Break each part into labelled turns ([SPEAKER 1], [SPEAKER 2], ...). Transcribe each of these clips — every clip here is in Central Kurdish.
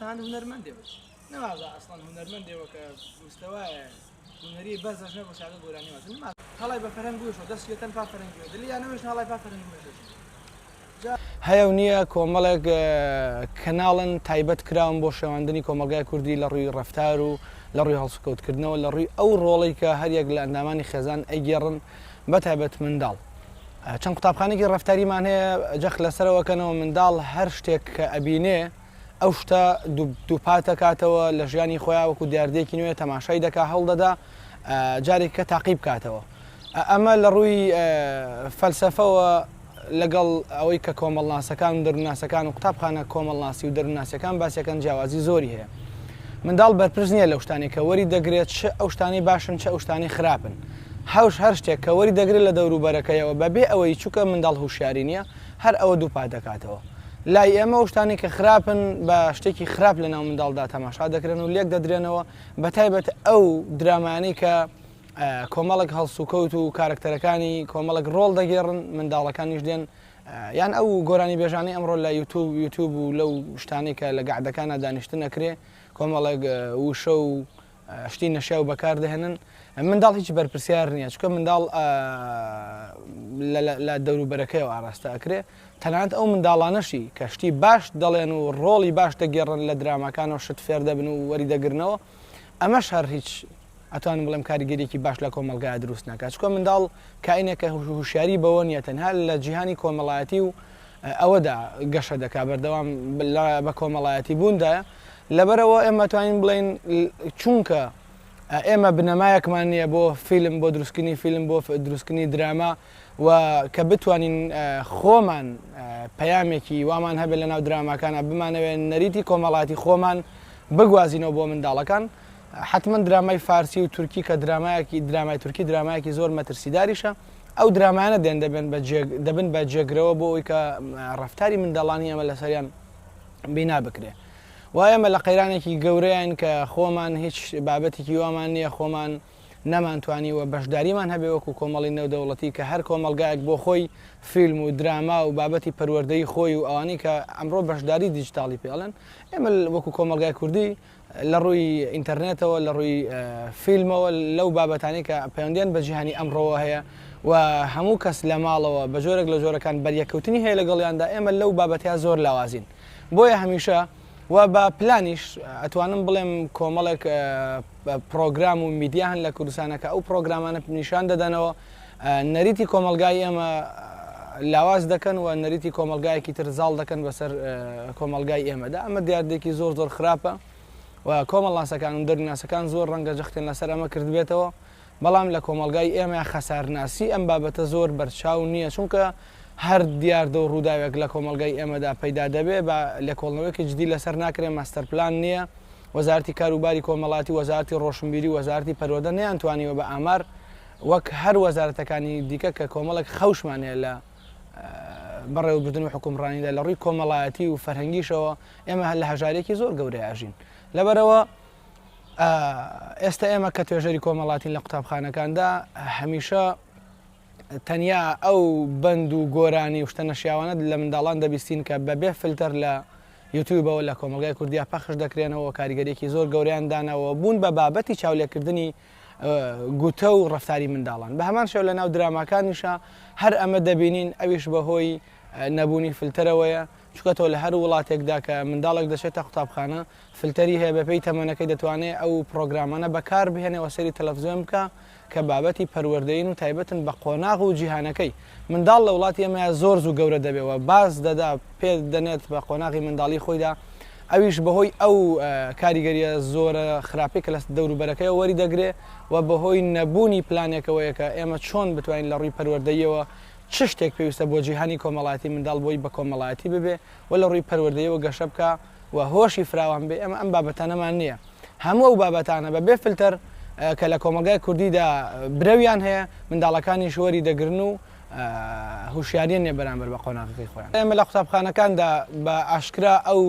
[SPEAKER 1] تەنانەت هونەرمەندێ نەوازە ئەسڵەن هونەرمەندێەوە کە مستەوایە هونەری بەرزەش نەبوو سادە گۆرانی وازن هەڵای بە فەرهەنگ بووشەوە دەستێتەن پا فەرهەنگیەوە دلی یانەوەش هەڵای پا فەرهەنگ
[SPEAKER 2] هەیە و نییە کۆمەڵێک کەناڵن تایبەت کراون بۆ شێواندنی کۆمەلگای کوردی لە ڕووی ڕەفتار و لە ڕووی هەڵسوکەوتکردنەوە لە ڕووی ئەو ڕۆڵی کە هەریەک لە ئەندامانی خێزان ئەیگێڕن بە تایبەت منداڵ. چەند قوتابخانێکی ڕەفتاریمان هەیە جەخ لەسەرەوەکەنەوە منداڵ هەر شتێک کە ئەبینێ ئەو شتە دووپات دەکاتەوە لە ژیانی خۆیان وەکو دیاردەیەکی نوێ تەماشای دەکا هەڵدەدا جارێک کە تاقیب کاتەوە. ئەمە لە ڕووی فەلسەفەوە لەگەڵ ئەوەی کە کۆمەڵناسەکان و دەروناسەکان و قوتابخانە کۆمەڵناسی و دەروناسیەکان باسیەکان جیاوازی زۆری هەیە. منداڵ بەرپرس نییە لەو شتانی کە وەری دەگرێت چ ئەو شتانی باشن چه ئەو شتانی خراپن. هەر شتێک کە وەری دەگرێت لە دەوروبەرەکەیەوە بەبێ ئەوەی چووکە منداڵ هوشیاری نییە هەر ئەوە دووپات دەکاتەوە. لای ئێمە ئەو شتانی کە خراپن بە شتێکی خراپ لە ناو منداڵدا تەماشا دەکرێن و لێک دەدرێنەوە بەتایبەت ئەو درامانەی کە کۆمەڵک هەڵسوکەوت و کارکتەرەکانی کۆمەڵک ڕۆڵ دەگێڕن منداڵەکانیش دێن یان ئەو گۆرانی بێژانی ئەمڕۆ لە یوتیوب و لەو شتانی کە لە گەعدەکانە دانیشتن نەکرێ کۆمەڵک وشە و شتی نەشیا و بەکار دەهێنن منداڵ هیچ بەرپرسیار نییە چکە منداڵ لە دەوروبەرەکەیەوە ئاراستە ئەکرێ تەنانەت ئەو منداڵانەشی کە شتی باش دەڵێن و ڕۆڵی باش دەگێڕن لە درامەکانەوە شت فێر دەبن و وەری دەگرنەوە ئەمەش هەر هیچ ئەتوانم بڵێم کاریگەریەکی باش لە کۆمەلگای دروست ناکات چکۆ منداڵ کائینێکە هوشیاری بەوە نیە تەنها لە جیهانی کۆمەڵایەتی و ئەوەدا گەشە دەکا بەردەوام بە کۆمەڵایەتی بووندایە لەبەرەوە ئێمە توانین بڵێن چونکە ئێمە بنەمایەکمان نییە بۆ فیلم بۆ دروستکردنی فیلم بۆ دروستکردنی دراما و کە بتوانین خۆمان پەیامێکی وامان هەبێت لە ناو دراماکانە بمانەوێت نەریتی کۆمەڵاتی خۆمان بگوازینەوە بۆ منداڵەکان حتمما درامای فارسی و تورکی کە درامای تورکی درامایەکی زۆر مەترسیداریشە ئەو درامانە دەبن بە جێگرەوە بۆ ئەوی کە ڕەفتاری منداڵانی ئەمە لەسەریان بینا بکرێ وایە ئەمە لە قەیرانێکی گەورەیان کە خۆمان هیچ بابەتێکی وامان نییە خۆمان نەمانتوانی و بەشداریمان هەبێ وەکو کۆمەڵی نێودەوڵەتی کە هەر کۆمەلگایەک بۆ خۆی فیلم و دراما و بابەتی پەروەردەی خۆی و ئەوانەی کە ئەمڕۆ بەشداری دیجیتاڵی پێڵێن ئێمە وەکو کۆمەلگای کوردی لە ڕووی ئینتەرنێتەوە لە ڕووی فیلمەوە لەو بابەتانی کە پەیوەندیان بە جیهانی ئەمڕۆوە هەیە و هەموو کەس لە ماڵەوە بە جۆرێک لە جۆرەکان بەریەکەوتنی هەیە لەگەڵیاندا ئێمە لەو بابەتیا زۆر لاوازین بۆیە هەمیشە و بە پلانیش ئەتوانم بڵێم کۆمەڵێک پرۆگرام و میدیا هەن لە کوردستانە کە ئەو پرۆگرامانە نیشان دەدەنەوە نەریتی کۆمەلگای ئێمە لاواز دەکەن و نەریتی کۆمەلگایەکی تر زاڵ دەکەن بەسەر کۆمەلگای ئێمەدا ئەمە دیاردێکی زۆر خراپە و کۆمەڵناسەکان و دەروناسەکان زۆر ڕەنگە جەختێن لەسەر ئەمە کردبێتەوە بەڵام لە کۆمەلگای ئێمە خەسارناسی ئەم بابەتە زۆر بەرچاو نییە چونکە هەر دیاردە و ڕووداوێک لە کۆمەلگای ئێمەدا پەیدا دەبێ بە لێکۆڵنەوەیەکی جدی لەسەر ناکرێ ماستەر پلان نییە وەزارەتی کاروباری کۆمەڵاتی وەزارەتی ڕۆشنبیری وەزارەتی پەروەردە نەیانتوانیوە بە ئامار وەک هەر وەزارەتەکانی دیکە کە کۆمەڵێک خەوشمانەیە لە بەڕێوەبردن و حکومڕانیدا لە ڕووی کۆمەڵایەتی و فەرهەنگیشەوە ئێمە لە هەژارێکی زۆر گەورەی ئاژین لەبەرەوە ئێستا ئێمە کە توێژەری کۆمەڵاتین لە قوتابخانەکاندا هەمیشە تەنیا ئەو بند و گۆرانی و شتە نەشیاوانە لە منداڵان دەبیستین کە بەبێ فلتەر لە یوتیوبەوە لە کۆمەلگای کوردیا پەخش دەکرێنەوە کاریگەریەکی زۆر گەوریان دانەوە بوون بە بابەتی چاولێکردنی گوتە و ڕەفتاری منداڵان بە هەمان شێو لە ناو دراماکانیشە هەر ئەمە دەبینین ئەویش بەهۆی نەبوونی فلتەرەوەیە چکەتەوە لە هەر وڵاتێکدا کە منداڵێک دەچێتە قوتابخانە فلتەری هەیە بەپێی تەمەنەکەی دەتوانێت ئەو پرۆگرامانە بەکار بهێنێەوە سەری تەلەڤیزیۆن بکە کە بابەتی پەروەردەین و تایبەتن بە قۆناغ و جیهانەکەی منداڵ لە وڵاتی ئەمە زۆر زوو گەورە دەبێەوە باز دەدا پێ دەنێت بە قۆناغی منداڵی خۆیدا ئەویش بەهۆی ئەو کاریگەریە زۆرە خراپی کە لە دەوروبەرەکەی وەری دەگرێ و بەهۆی نەبوونی پلانێکەوەیە کە ئێمە چۆن بتوانین لە ڕووی پەروەردەیەوە چ شتێک پێویستە بۆ جیهانی کۆمەڵایەتی منداڵ بۆی بە کۆمەڵایەتی ببێ و لە ڕووی پەروەردەیەوە گەشە بکە و هۆشی فراوان بێ ئەمە ئەم بابەتانەمان نییە هەموو ئەو بابەتانە بەبێ فلتەر کە لە کۆمەلگای کوردیدا برەویان هەیە منداڵەکانی شوەری دەگرن و هوشیاریان نیە بەرامبەر بە قۆناغەکەی خۆیان ئێمە لە قوتابخانەکاندا بە ئاشکرا ئەو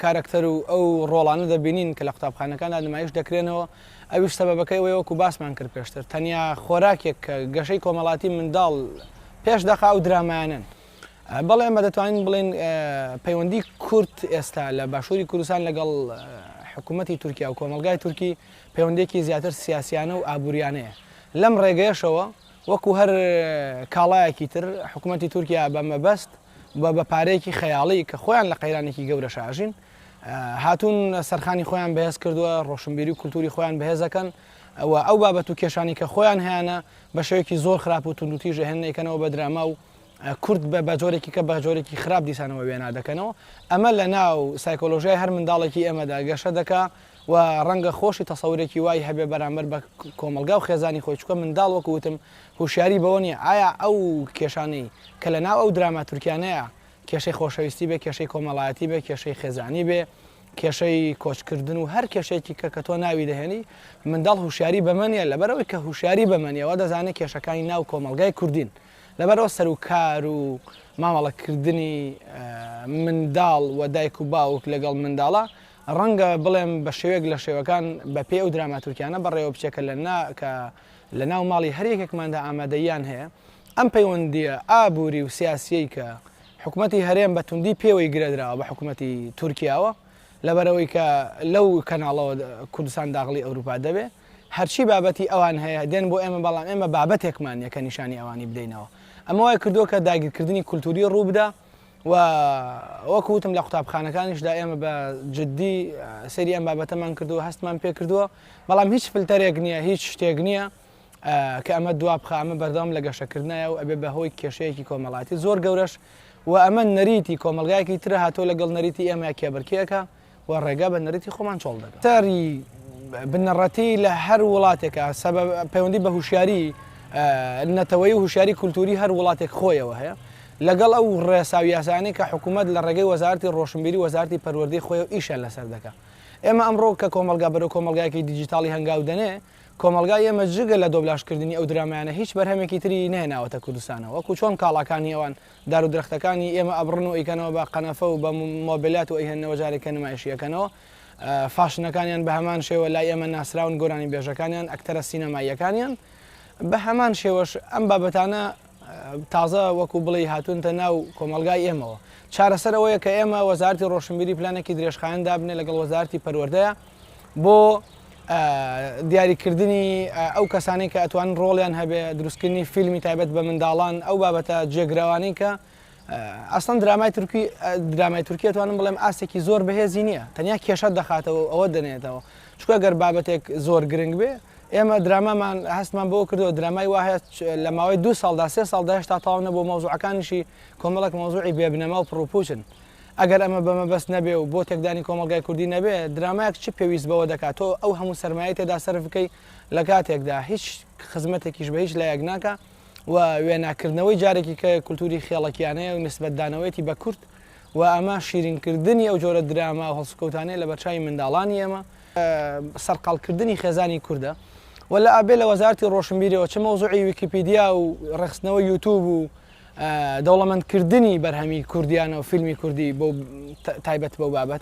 [SPEAKER 2] کارکتەر و ئەو ڕۆڵانە دەبینین کە لە قوتابخانەکاندا نمایش دەکرێنەوە ئەویش سەبەبەکەی وەکو باسمان کرد پێشتر تەنیا خۆراکێک کە گەشەی کۆمەڵاتی منداڵ پێش دەخا و درامایانن بەڵێ ئێمە دەتوانین بڵێن پەیوەندی کورد ئێستا لە باشووری کوردستان لەگەڵ حکوومەتی تورکیا و کۆمەلگای تورکی پەیوەندێکی زیاتر سیاسیانە و ئابوووریانەیە لەم ڕێگەیەشەوە وەکو هەر کاڵایەکی تر حکوومەتی تورکیا بە مەبەست بە پارەیەکی خەیاڵی کە خۆیان لە قەیرانێکی گەورە شاژین هاتوون سەرخانی خۆیان بەهێز کردووە ڕۆشنبیری و کولتوری خۆیان بەهێزەکەن ئەو بابەت و کێشانی کە خۆیان هیانە بە شێوەیەکی زۆر خراپ و توندوتیژ هێنێکەنەوە بە دراما و کورد بە جۆرێکی کە بە جۆرێکی خراپ دیسانەوە وێنا دەکەنەوە ئەمە لە ناو سایکۆلۆژیای هەر منداڵێکی ئێمەدا گەشە دەکا و ڕەنگە خۆشی تەسەورێکی وای هەبێ بەرامبەر بە کۆمەلگا و خێزانی خۆی چکە منداڵ وەکوتم هوشیاری بەوە نیە ئایا ئەو کێشانەی کە لە ناو ئەو دراما تورکیانەیە کێشەی خۆشەویستی بێ کێشەی کۆمەڵایەتی بێ کێشەی خێزانی بێ کێشەی کۆچکردن و هەر کێشێکی کە تۆ ناوی دەهێنی منداڵ هوشیاری بەمەنیە لەبەرەوەی کە هوشیاری بەمەنیەوە دەزانێت کێشەکانی ناو کۆمەلگای کوردین لەبەرەوە سەر و کار و مامەڵەکردنی منداڵ و دایک و باوک لەگەڵ منداڵە ڕەنگە بڵێم بە شێوەیەک لە شێوەکان بە پێ ئەو دراماتورکیانە بەڕێوە بچێکە لە ناو ماڵی هەرێکێکماندا ئامادەیان هەیە ئەم پەیوەندیە ئابووری و سیاسیەی کە حکوومەتی هەرێم بە توندی پێوەی گرێدراوە بە حکوومەتی تورکیاوە لەبەرەوەی کە لەو کەناڵەوە کوردستان داغڵی ئەوروپا دەبێ هەرچی بابەتی ئەوان هەیە دێن بۆ ئێمە بەڵام ئێمە بابەتێکمان یەکە نیشانی ئەوانی بدەینەوە ئەمە وای کردووە کە داگیرکردنی کولتوری ڕوو بدە و وەکوتم لە قوتابخانەکانیشدا ئێمە بە جددی سەری ئەم بابەتەمان کردووە هەستمان پێ کردووە بەڵام هیچ فلتەرێک نییە هیچ شتێک نییە کە ئەمە دوا بخە ئەمە بەردەوام لە گەشەکردنایە و ئەبێ بەهۆی کێشەیەکی کۆمەڵاتی زۆر گەورەش و ئەمە نەریتی کۆمەلگایەکی ترە هاتۆ لەگەڵ نەریتی ئێمە کێبرکیەکە و ڕێگا بە نەریتی خۆمان چۆڵ دەکات تاری بنەڕەتی لە هەر وڵاتێکە پەیوەندی بە هوشیاری نەتەوەی و هوشیاری کولتوری هەر وڵاتێک خۆیەوە هەیە لەگەڵ ئەو ڕێساوی یاسانەی کە حکوومەت لە ڕێگەی وەزارەتی ڕۆشنبیری وەزارەتی پەروەردەی خۆی و ئیشیان لەسەر دەکات ئێمە ئەمڕۆ کە کۆمەلگا بەرەو کۆمەلگایەکی دیجیتاڵی هەنگاو دەنێ کۆمەلگای ئێمە جگە لە دۆبلاشکردنی ئەو درامایانە هیچ بەرهەمێکی تری نێناوەتە کوردستانەوە وەکو چۆن کاڵاکانی ئەوان دار و درەختەکانی ئێمە ئەبڕن و ئیکەنەوە بە قەنەفە و بە مۆبیلات و ئەیهێنەوە جارێکە نمایشیەکەنەوە فاشنەکانیان بە هەمان شێوە لای ئێمە ناسراون گۆرانی بێژەکانیان ئەکتەرە سینەماییەکانیان بە هەمان شێوەش ئەم بابەتانە تازە وەکو بڵێ هاتوونتە ناو کۆمەلگای ئێمەوە چارەسەرەوەیە کە ئێمە وەزارەتی ڕۆشنبیری پلانێکی درێژخایەن دابنێ لەگەڵ وەزارەتی پەروەردەیە بۆ دیاریکردنی ئەو کەسانی کە ئەتوان ڕۆڵیان هەبێ دروستکردنی فیلمی تایبەت بە منداڵان ئەو بابەتە جێگراوانی کە ئەسڵەن درامای تورکی توانم بڵێم ئاسێکی زۆر بەهێزی نییە تەنیا کێشە دەخاتەوە ئەوە دەنێتەوە چکە گەر بابەتێک زۆر گرنگ بێ ئێمە درامامان هەستمان بۆ کردەوە درامای وایە لە ماوەی 2 ساڵدا 3 ساڵدا هێشتا تاو نەبوو مەوزوعەکانیشی کۆمەڵک مەوزوعی بێبنەما و پرۆپوچن ئەگەر ئەمە بەمەبەست نەبێ و بۆ تێکدانی کۆمەلگای کوردی نەبێ درامایەک چ پێویست بەوە دەکاتەوە ئەو هەموو سەرمایە تێدا سەرف بکەی لە کاتێکدا هیچ خزمەتێکیش بە هیچ لایەک ناکە و وێناکردنەوەی جارێکی کە کولتوری خێڵەکیانەیە و نسبەتدانەوەیەتی بە کورد و ئەمە شیرینکردنی ئەو جۆرە دراما و هەڵسوکەوتانەیە لە بەرچاوی منداڵانی ئێمە سەرقاڵکردنی خێزانی کووردە ولا ئابێ لە وەزارەتی ڕۆشنبیریەوە چ مەوزوعی ویکیپیدیا و ڕخستنەوە یوتیوب و دەوڵەمەندکردنی بەرهەمی کوردیانە و فیلمی کوردی بۆ تایبەت بەو بابەت